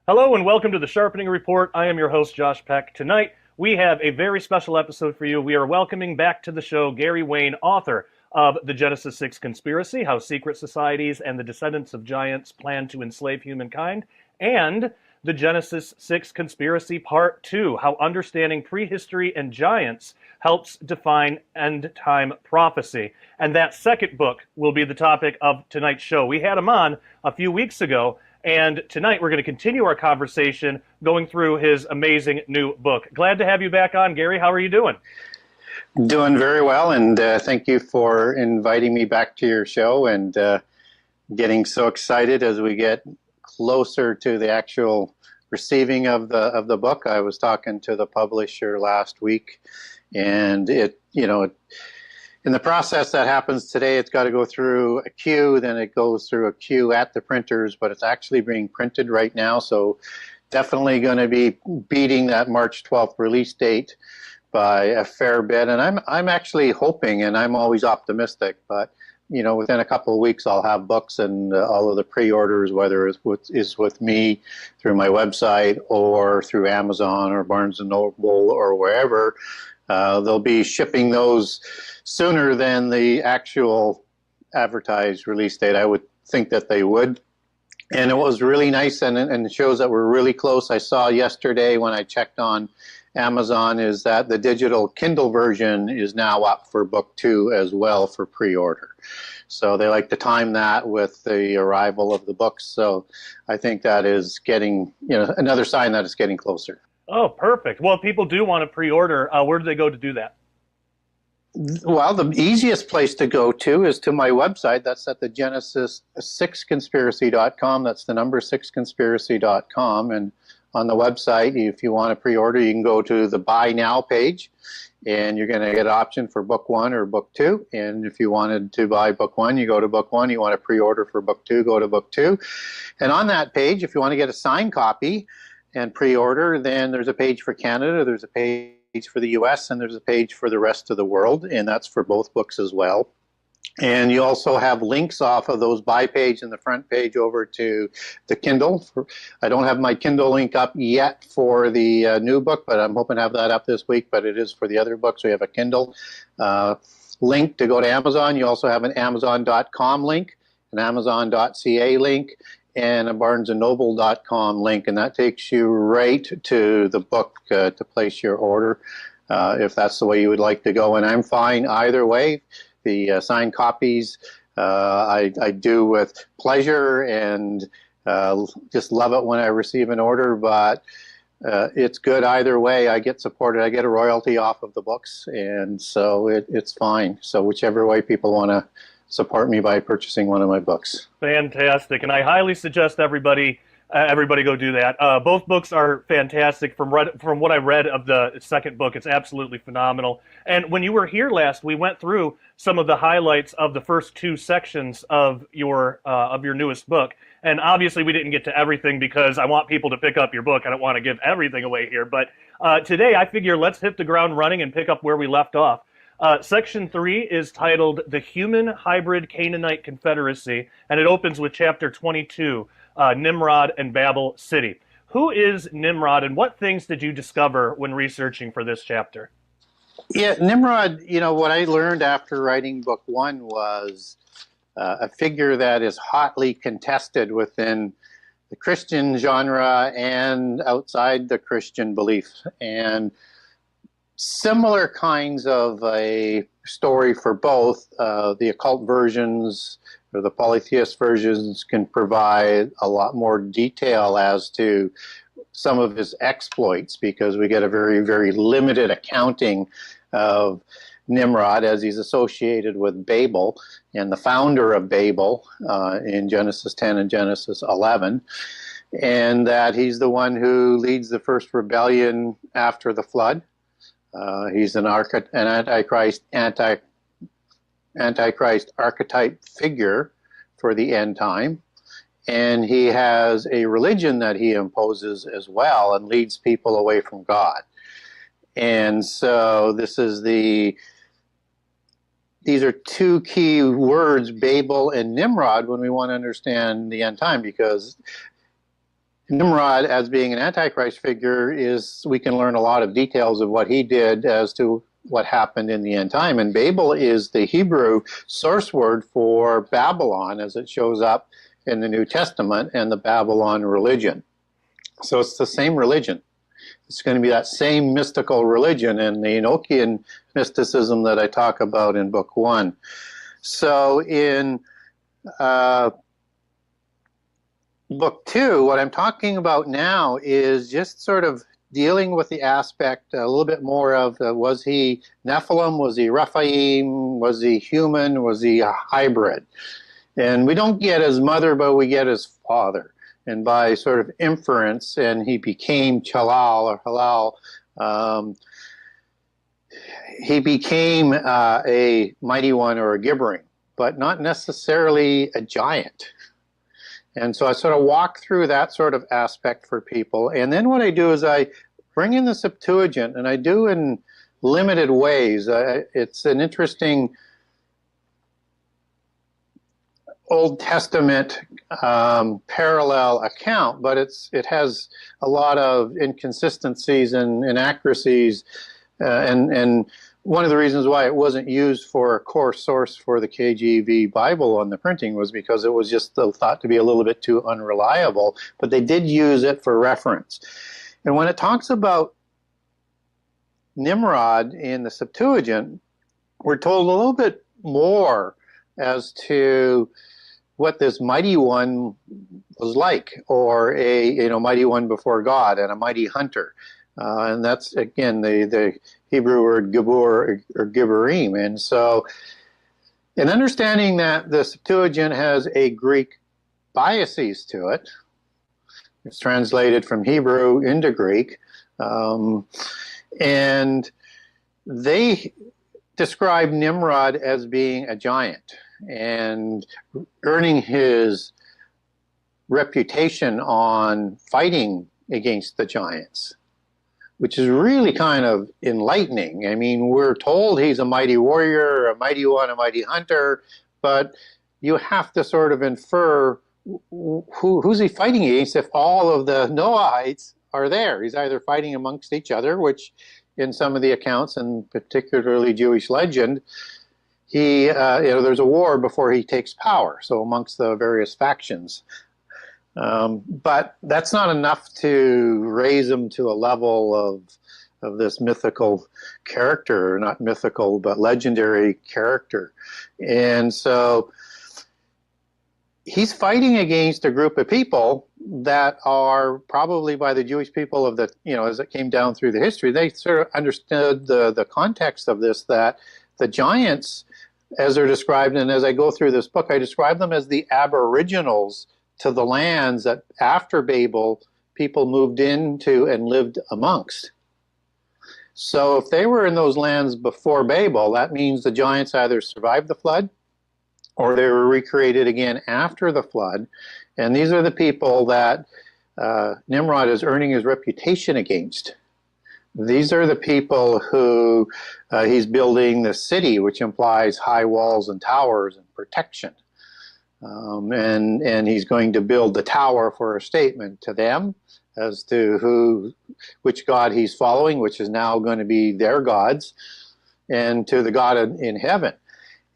Hello and welcome to the Sharpening Report. I am your host, Josh Peck. Tonight, we have a very special episode for you. We are welcoming back to the show Gary Wayne, author of The Genesis 6 Conspiracy, How Secret Societies and the Descendants of Giants Plan to Enslave Humankind, and The Genesis 6 Conspiracy Part 2, How Understanding Prehistory and Giants Helps Define End-Time Prophecy. And that second book will be the topic of tonight's show. We had him on a few weeks ago, and tonight we're going to continue our conversation going through his amazing new book. Glad to have you back on, Gary. How are you doing? Doing very well, and thank you for inviting me back to your show and getting so excited as we get closer to the actual receiving of the book. I was talking to the publisher last week, and in the process that happens today, it's got to go through a queue, then it goes through a queue at the printers, but it's actually being printed right now, so definitely going to be beating that March 12th release date by a fair bit. And I'm actually hoping, and I'm always optimistic, but within a couple of weeks I'll have books and all of the pre-orders, whether it's with me through my website or through Amazon or Barnes & Noble or wherever. They'll be shipping those sooner than the actual advertised release date. I would think that they would. And it was really nice, and it shows that we're really close. I saw yesterday when I checked on Amazon is that the digital Kindle version is now up for book 2 as well for pre-order. So they like to time that with the arrival of the books. So I think that is getting, another sign that it's getting closer. Oh, perfect. Well, if people do want to pre-order, where do they go to do that? Well, the easiest place to go to is to my website. That's at the Genesis6conspiracy.com. That's the number 6conspiracy.com. And on the website, if you want to pre-order, you can go to the Buy Now page, and you're going to get an option for book 1 or book 2. And if you wanted to buy book 1, you go to book 1. You want to pre-order for book 2, go to book 2. And on that page, if you want to get a signed copy and pre-order, then there's a page for Canada, there's a page for the US, and there's a page for the rest of the world, and that's for both books as well. And you also have links off of those buy page and the front page over to the Kindle. I don't have my Kindle link up yet for the new book, but I'm hoping to have that up this week, but it is for the other books. We have a Kindle link to go to Amazon. You also have an Amazon.com link, an Amazon.ca link, and a BarnesandNoble.com link, and that takes you right to the book to place your order if that's the way you would like to go. And I'm fine either way. The signed copies I do with pleasure and just love it when I receive an order, but it's good either way. I get supported. I get a royalty off of the books, and so it's fine. So whichever way people want to support me by purchasing one of my books. Fantastic, and I highly suggest everybody go do that. Both books are fantastic. From what I read of the second book, it's absolutely phenomenal. And when you were here last, we went through some of the highlights of the first 2 sections of your newest book. And obviously, we didn't get to everything because I want people to pick up your book. I don't want to give everything away here. But today, I figure let's hit the ground running and pick up where we left off. Section 3 is titled The Human Hybrid Canaanite Confederacy, and it opens with Chapter 22, Nimrod and Babel City. Who is Nimrod, and what things did you discover when researching for this chapter? Yeah, Nimrod, what I learned after writing book 1 was a figure that is hotly contested within the Christian genre and outside the Christian belief. And similar kinds of a story for both. The occult versions or the polytheist versions can provide a lot more detail as to some of his exploits, because we get a very, very limited accounting of Nimrod as he's associated with Babel and the founder of Babel in Genesis 10 and Genesis 11, and that he's the one who leads the first rebellion after the flood. He's an Antichrist archetype figure for the end time. And he has a religion that he imposes as well and leads people away from God. And so these are 2 key words, Babel and Nimrod, when we want to understand the end time, because Nimrod, as being an Antichrist figure, we can learn a lot of details of what he did as to what happened in the end time. And Babel is the Hebrew source word for Babylon, as it shows up in the New Testament, and the Babylon religion. So it's the same religion. It's going to be that same mystical religion and the Enochian mysticism that I talk about in Book 1. So in Book 2, what I'm talking about now is just sort of dealing with the aspect a little bit more of, was he Nephilim, was he Rephaim, was he human, was he a hybrid? And we don't get his mother, but we get his father. And by sort of inference, and he became Chalal or Halal, he became a mighty one or a gibbering, but not necessarily a giant. And so I sort of walk through that sort of aspect for people. And then what I do is I bring in the Septuagint, and I do in limited ways. It's an interesting Old Testament parallel account, but it has a lot of inconsistencies and inaccuracies, and one of the reasons why it wasn't used for a core source for the KJV Bible on the printing was because it was just thought to be a little bit too unreliable, but they did use it for reference. And when it talks about Nimrod in the Septuagint, we're told a little bit more as to what this mighty one was like, or a mighty one before God and a mighty hunter. And that's, again, the Hebrew word gibor or gibborim. And so in understanding that the Septuagint has a Greek biases to it, it's translated from Hebrew into Greek, and they describe Nimrod as being a giant and earning his reputation on fighting against the giants, which is really kind of enlightening. I mean, we're told he's a mighty warrior, a mighty one, a mighty hunter, but you have to sort of infer who's he fighting against if all of the Noahites are there. He's either fighting amongst each other, which in some of the accounts, and particularly Jewish legend, there's a war before he takes power, so amongst the various factions. But that's not enough to raise him to a level of this mythical character, not mythical, but legendary character. And so he's fighting against a group of people that are probably by the Jewish people of the, as it came down through the history, they sort of understood the context of this, that the giants, as they're described, and as I go through this book, I describe them as the aboriginals to the lands that after Babel, people moved into and lived amongst. So if they were in those lands before Babel, that means the giants either survived the flood or they were recreated again after the flood. And these are the people that Nimrod is earning his reputation against. These are the people who he's building the city, which implies high walls and towers and protection. And he's going to build the tower for a statement to them as to which god he's following, which is now going to be their gods, and to the God in heaven.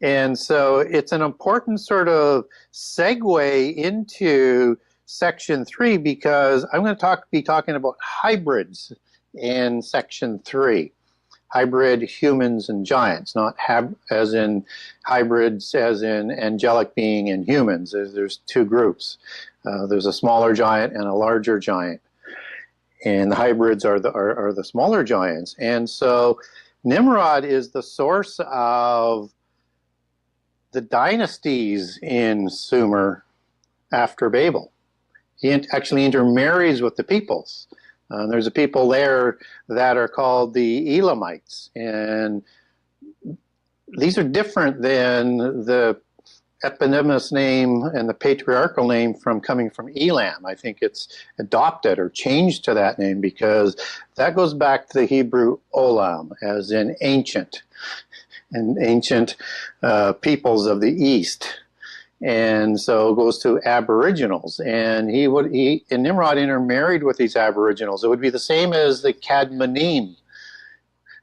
And so it's an important sort of segue into section 3, because I'm going to be talking about hybrids in section 3. Hybrid humans and giants, not as in hybrids as in angelic being and humans. There's two groups. There's a smaller giant and a larger giant. And the hybrids are the smaller giants. And so Nimrod is the source of the dynasties in Sumer after Babel. He actually intermarries with the peoples. There's a people there that are called the Elamites, and these are different than the eponymous name and the patriarchal name coming from Elam. I think it's adopted or changed to that name because that goes back to the Hebrew Olam, as in ancient, and ancient peoples of the East. And so it goes to Aboriginals, and and Nimrod intermarried with these Aboriginals. It would be the same as the Cadmonim.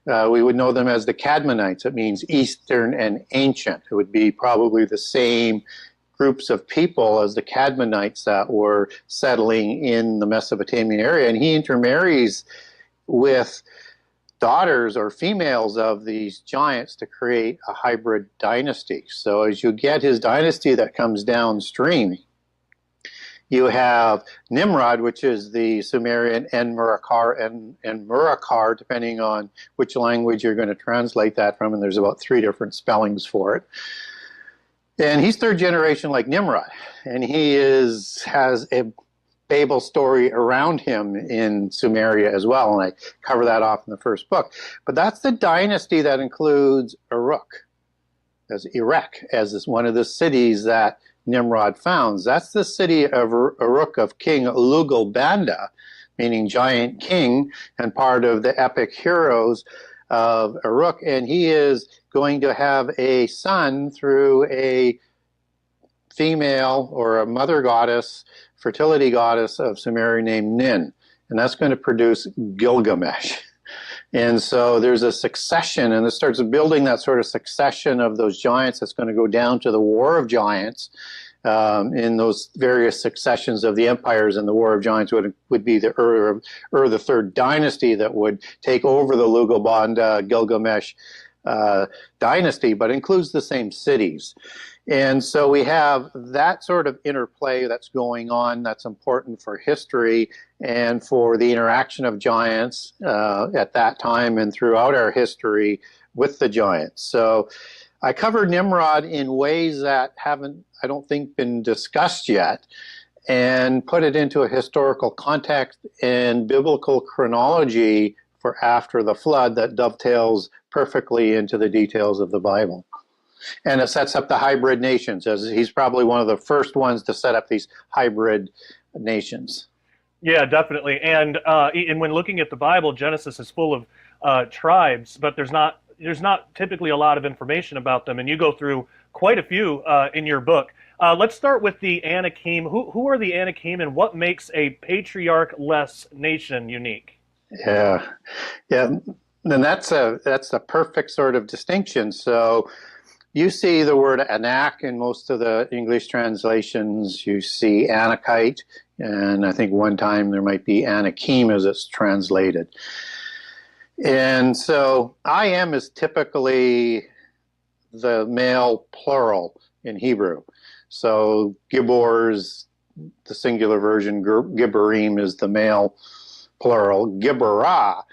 We would know them as the Cadmonites. It means Eastern and ancient. It would be probably the same groups of people as the Cadmonites that were settling in the Mesopotamian area. And he intermarries with daughters or females of these giants to create a hybrid dynasty. So as you get his dynasty that comes downstream, you have Nimrod, which is the Sumerian Enmerkar, and Murakar, depending on which language you're going to translate that from, and there's about 3 different spellings for it. And he's 3rd generation like Nimrod, and he has a Babel story around him in Sumeria as well, and I cover that off in the first book. But that's the dynasty that includes Uruk, as Erech, as is one of the cities that Nimrod founds. That's the city of Uruk of King Lugalbanda, meaning giant king, and part of the epic heroes of Uruk. And he is going to have a son through a female or a mother goddess, fertility goddess of Sumeria named Nin, and that's going to produce Gilgamesh. And so there's a succession, and it starts building that sort of succession of those giants that's going to go down to the War of Giants. In those various successions of the empires, and the War of Giants would be the Ur the 3rd dynasty that would take over the Lugalbanda Gilgamesh dynasty, but includes the same cities. And so we have that sort of interplay that's going on that's important for history and for the interaction of giants at that time and throughout our history with the giants. So I covered Nimrod in ways that haven't, I don't think, been discussed yet, and put it into a historical context and biblical chronology for after the flood that dovetails perfectly into the details of the Bible. And it sets up the hybrid nations, as he's probably one of the first ones to set up these hybrid nations. Yeah, definitely. And when looking at the Bible, Genesis is full of tribes, but there's not typically a lot of information about them. And you go through quite a few in your book. Let's start with the Anakim. Who are the Anakim, and what makes a patriarch-less nation unique? Yeah. And that's a perfect sort of distinction. So you see the word Anak in most of the English translations. You see Anakite, and I think one time there might be Anakim as it's translated. And so I am is typically the male plural in Hebrew. So Gibbor's the singular version, Gibborim is the male plural. Gibborah,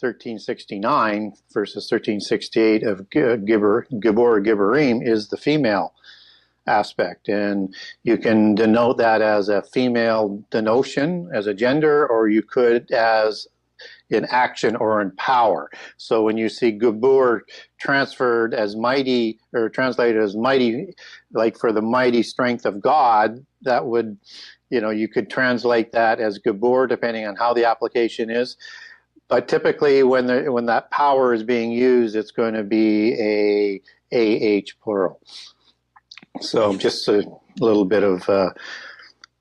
1369 versus 1368 of Gibbor, Gibborim is the female aspect. And you can denote that as a female denotion, as a gender, or you could as in action or in power. So when you see Gibbor transferred as mighty, or translated as mighty, like for the mighty strength of God, that would, you could translate that as Gibbor depending on how the application is. But typically when that power is being used, it's going to be a AH plural. So just a little bit of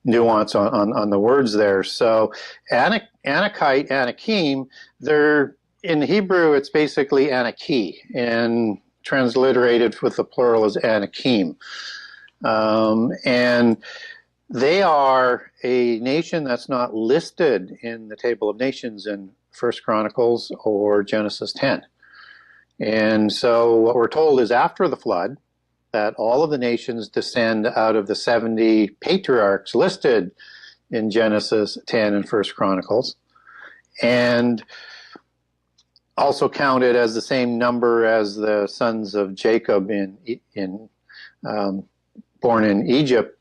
nuance on the words there. So Anakite, Anakim, they're in Hebrew it's basically Anaki, and transliterated with the plural as Anakim. And they are a nation that's not listed in the Table of Nations in 1 Chronicles or Genesis 10. And so what we're told is after the flood, that all of the nations descend out of the 70 patriarchs listed in Genesis 10 and 1 Chronicles, and also counted as the same number as the sons of Jacob born in Egypt.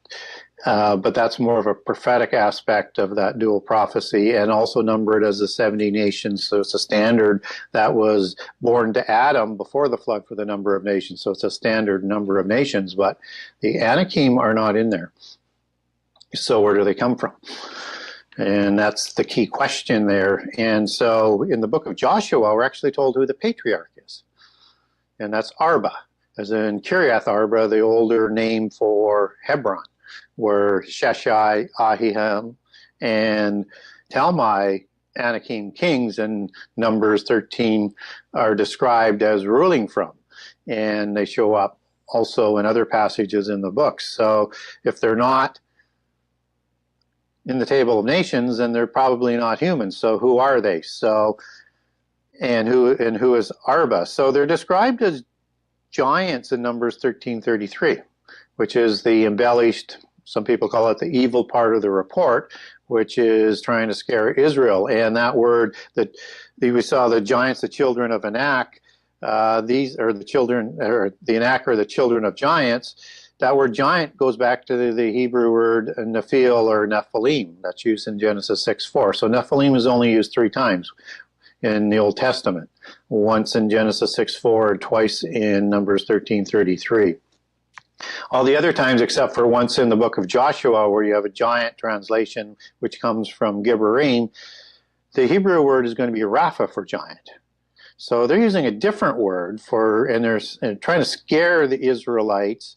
But that's more of a prophetic aspect of that dual prophecy, and also numbered as the 70 nations. So it's a standard that was born to Adam before the flood for the number of nations. So it's a standard number of nations, but the Anakim are not in there. So where do they come from? And that's the key question there. And so in the book of Joshua, we're actually told who the patriarch is. And that's Arba. as in Kiriath Arba, the older name for Hebron, where Sheshai, Ahiham, and Talmai, Anakim kings in Numbers 13 are described as ruling from. And they show up also in other passages in the book. So if they're not in the Table of Nations, then they're probably not humans. So who are they? So and who is Arba? So they're described as giants in Numbers 13:33, which is the embellished, some people call it the evil part of the report, which is trying to scare Israel. And that word that we saw, the giants, the children of Anak, these are the children, or the Anak are the children of giants. That word giant goes back to the Hebrew word Nephil or Nephilim. That's used in Genesis 6:4. So Nephilim is only used 3 times in the Old Testament. Once in Genesis 6:4, twice in Numbers 13:33. All the other times, except for once in the book of Joshua, where you have a giant translation, which comes from Gibberim, the Hebrew word is going to be Rapha for giant. So they're using a different word for, and they're trying to scare the Israelites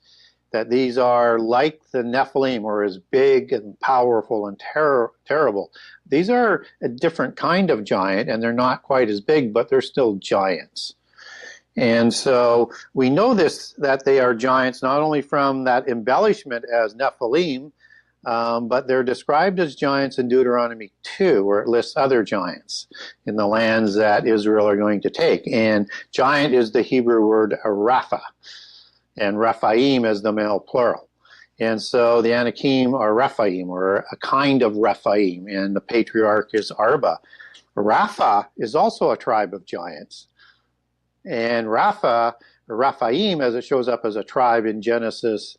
that these are like the Nephilim, or as big and powerful and terrible. These are a different kind of giant, and they're not quite as big, but they're still giants. And so we know this, that they are giants, not only from that embellishment as Nephilim, but they're described as giants in Deuteronomy 2, where it lists other giants in the lands that Israel are going to take. And giant is the Hebrew word Rapha, and Rephaim is the male plural. And so the Anakim are Rephaim, or a kind of Rephaim, and the patriarch is Arba. Rapha is also a tribe of giants. And Rapha, or Rephaim, as it shows up as a tribe in Genesis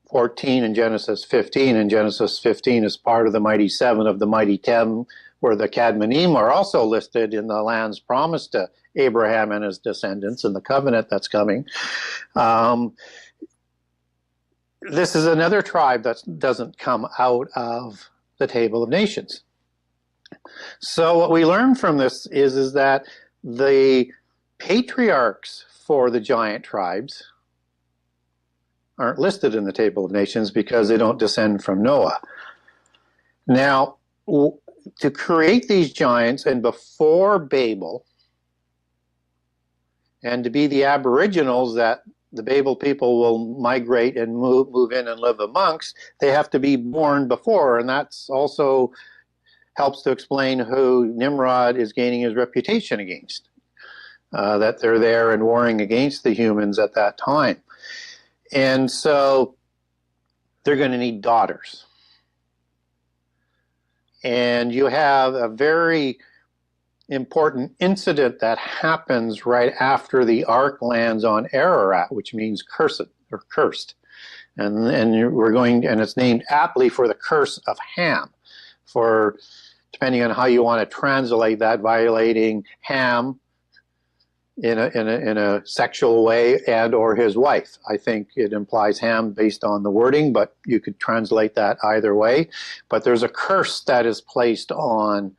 14 and Genesis 15, and Genesis 15 is part of the mighty 7 of the mighty 10, where the Cadmonim are also listed in the lands promised to Abraham and his descendants in the covenant that's coming. This is another tribe that doesn't come out of the Table of Nations. So what we learn from this is that the patriarchs for the giant tribes aren't listed in the Table of Nations because they don't descend from Noah. Now, to create these giants, and before Babel, and to be the aboriginals that the Babel people will migrate and move in and live amongst, they have to be born before, and that's also helps to explain who Nimrod is gaining his reputation against. That they're there and warring against the humans at that time. And so they're going to need daughters. And you have a very important incident that happens right after the ark lands on Ararat, which means cursed or cursed. And it's named aptly for the curse of Ham, for, depending on how you want to translate that, violating Ham in a sexual way, and or his wife. I think it implies Ham based on the wording, but you could translate that either way. But there's a curse that is placed on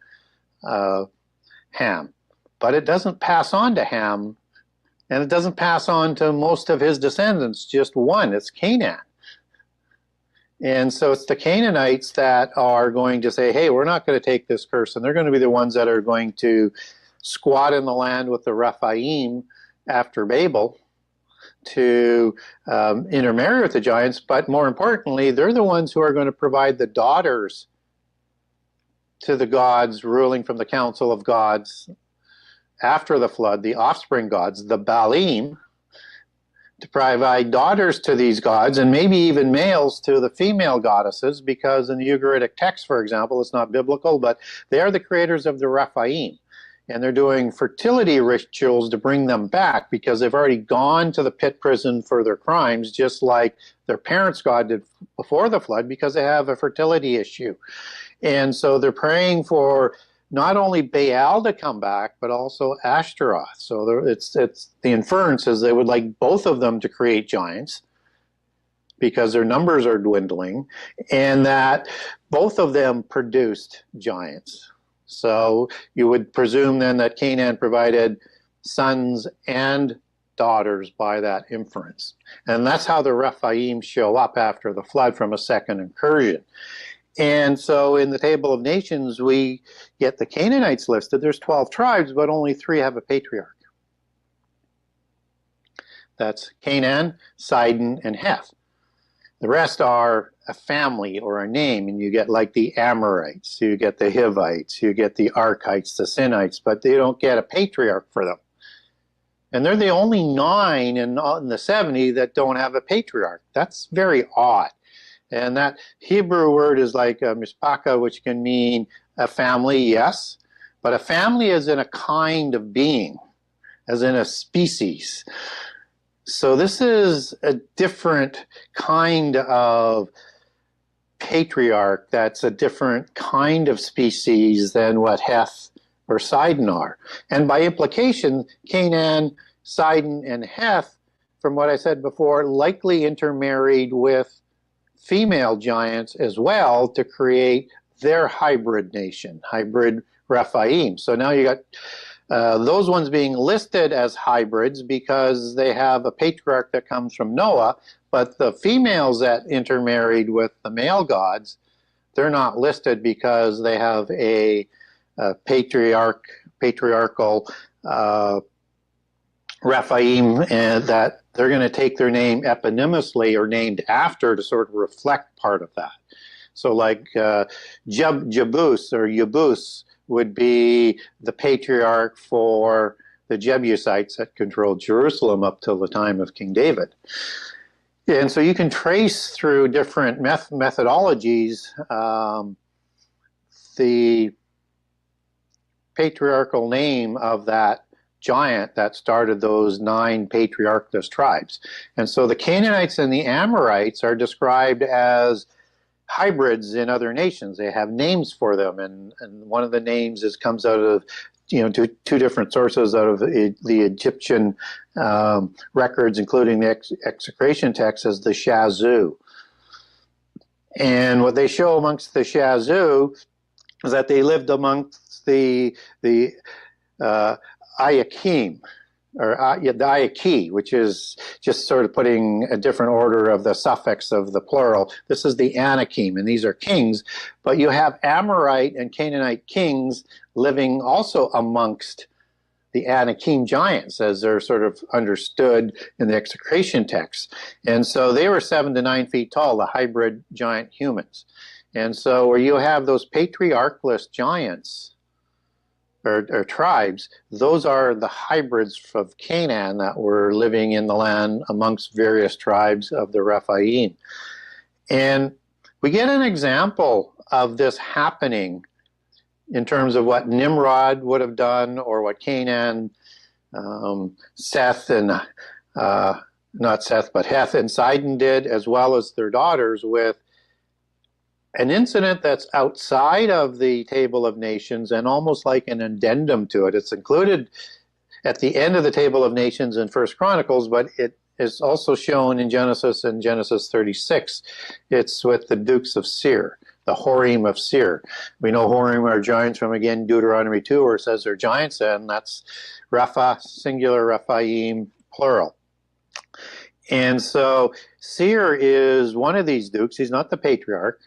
Ham, but it doesn't pass on to Ham, and it doesn't pass on to most of his descendants, just one. It's Canaan. And so it's the Canaanites that are going to say, hey, we're not going to take this curse, and they're going to be the ones that are going to squat in the land with the Rephaim after Babel to intermarry with the giants. But more importantly, they're the ones who are going to provide the daughters to the gods ruling from the council of gods after the flood, the offspring gods, the Baalim, to provide daughters to these gods, and maybe even males to the female goddesses, because in the Ugaritic text, for example, it's not biblical, but they are the creators of the Rephaim. And they're doing fertility rituals to bring them back, because they've already gone to the pit prison for their crimes, just like their parents' God did before the flood, because they have a fertility issue. And so they're praying for not only Baal to come back, but also Ashtaroth. So it's the inference is they would like both of them to create giants, because their numbers are dwindling, and that both of them produced giants. So you would presume then that Canaan provided sons and daughters by that inference. And that's how the Rephaim show up after the flood from a second incursion. And so in the Table of Nations, we get the Canaanites listed. There's 12 tribes, but only 3 have a patriarch. That's Canaan, Sidon, and Heth. The rest are a family or a name, and you get like the Amorites, you get the Hivites, you get the Archites, the Sinites, but they don't get a patriarch for them. And they're the only 9 in the 70 that don't have a patriarch. That's very odd. And that Hebrew word is like mishpacha, which can mean a family, yes, but a family is in a kind of being, as in a species. So this is a different kind of patriarch that's a different kind of species than what Heth or Sidon are. And by implication, Canaan, Sidon, and Heth, from what I said before, likely intermarried with female giants as well to create their hybrid nation, hybrid Rephaim. So now you got those ones being listed as hybrids because they have a patriarch that comes from Noah, but the females that intermarried with the male gods, they're not listed because they have a patriarchal Rephaim, and that they're going to take their name eponymously or named after to sort of reflect part of that. So like Jebus or Yebus would be the patriarch for the Jebusites that controlled Jerusalem up till the time of King David. And so you can trace through different methodologies the patriarchal name of that giant that started those 9 patriarchless tribes. And so the Canaanites and the Amorites are described as hybrids in other nations. They have names for them, and one of the names comes out of two different sources out of the Egyptian records, including the execration text, as the Shazu. And what they show amongst the Shazu is that they lived amongst the Ayakim, or the Ayaki, which is just sort of putting a different order of the suffix of the plural. This is the Anakim, and these are kings. But you have Amorite and Canaanite kings living also amongst the Anakim giants, as they're sort of understood in the execration text. And so they were 7 to 9 feet tall, the hybrid giant humans. And so where you have those patriarchless giants, or tribes, those are the hybrids of Canaan that were living in the land amongst various tribes of the Rephaim. And we get an example of this happening in terms of what Nimrod would have done, or what Canaan, Seth and, not Seth, but Heth and Sidon did, as well as their daughters, with an incident that's outside of the Table of Nations and almost like an addendum to it. It's included at the end of the Table of Nations in First Chronicles, but it is also shown in Genesis and Genesis 36. It's with the Dukes of Seir, the Horim of Seir. We know Horim are giants from, again, Deuteronomy 2, where it says they're giants, and that's Repha, singular, Rephaim, plural. And so Seir is one of these dukes. He's not the patriarch.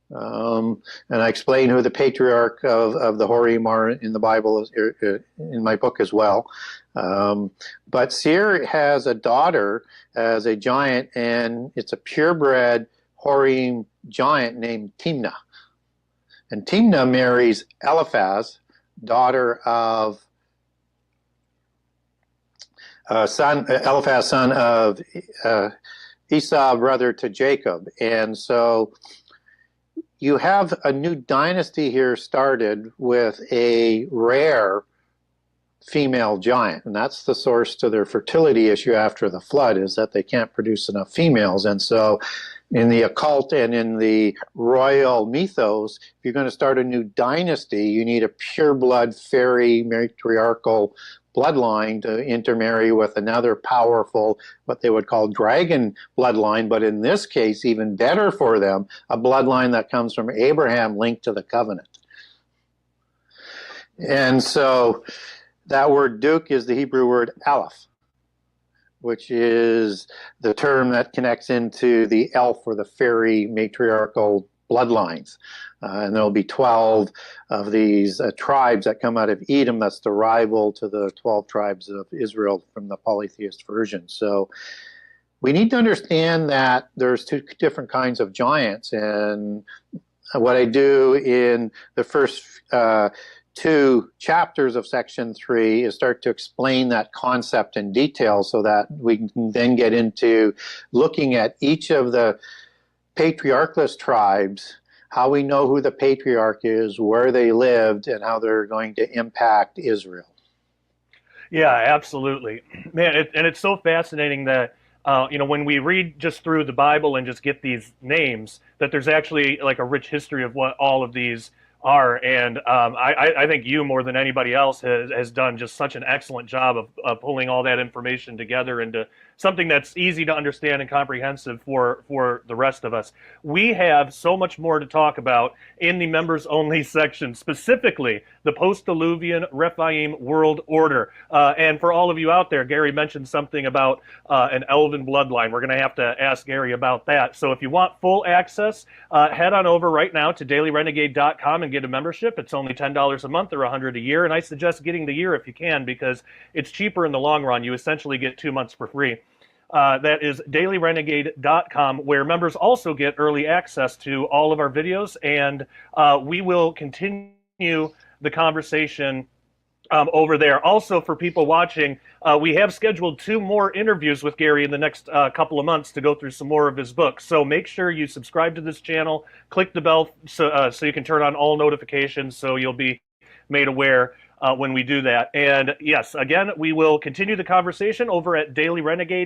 And I explain who the patriarch of the Horim are in the Bible, in my book as well. But Seir has a daughter as a giant, and it's a purebred Horim giant named Timnah. And Timnah marries Eliphaz, daughter of Eliphaz, son of Esau, brother to Jacob. And so you have a new dynasty here started with a rare female giant, and that's the source to their fertility issue after the flood, is that they can't produce enough females. And so in the occult and in the royal mythos, if you're going to start a new dynasty, you need a pure-blood fairy matriarchal bloodline to intermarry with another powerful, what they would call dragon bloodline, but in this case, even better for them, a bloodline that comes from Abraham linked to the covenant. And so that word duke is the Hebrew word aleph. which is the term that connects into the elf or the fairy matriarchal bloodlines. And there'll be 12 of these tribes that come out of Edom. That's the rival to the 12 tribes of Israel from the polytheist version. So we need to understand that there's two different kinds of giants. And what I do in the first two chapters of section 3 is start to explain that concept in detail so that we can then get into looking at each of the patriarchless tribes, how we know who the patriarch is, where they lived, and how they're going to impact Israel. Yeah, absolutely. Man, and it's so fascinating that when we read just through the Bible and just get these names, that there's actually like a rich history of what all of these are. And I think you, more than anybody else, has done just such an excellent job of pulling all that information together into something that's easy to understand and comprehensive for the rest of us. We have so much more to talk about in the members only section, specifically the post-Diluvian Rephaim world order. And for all of you out there, Gary mentioned something about an elven bloodline. We're going to have to ask Gary about that. So if you want full access, head on over right now to dailyrenegade.com and get a membership. It's only $10 a month or $100 a year. And I suggest getting the year if you can, because it's cheaper in the long run. You essentially get 2 months for free. That is dailyrenegade.com, where members also get early access to all of our videos, and we will continue the conversation over there. Also, for people watching, we have scheduled 2 more interviews with Gary in the next couple of months to go through some more of his books. So make sure you subscribe to this channel, click the bell so you can turn on all notifications so you'll be made aware when we do that. And yes, again, we will continue the conversation over at Daily Renegade.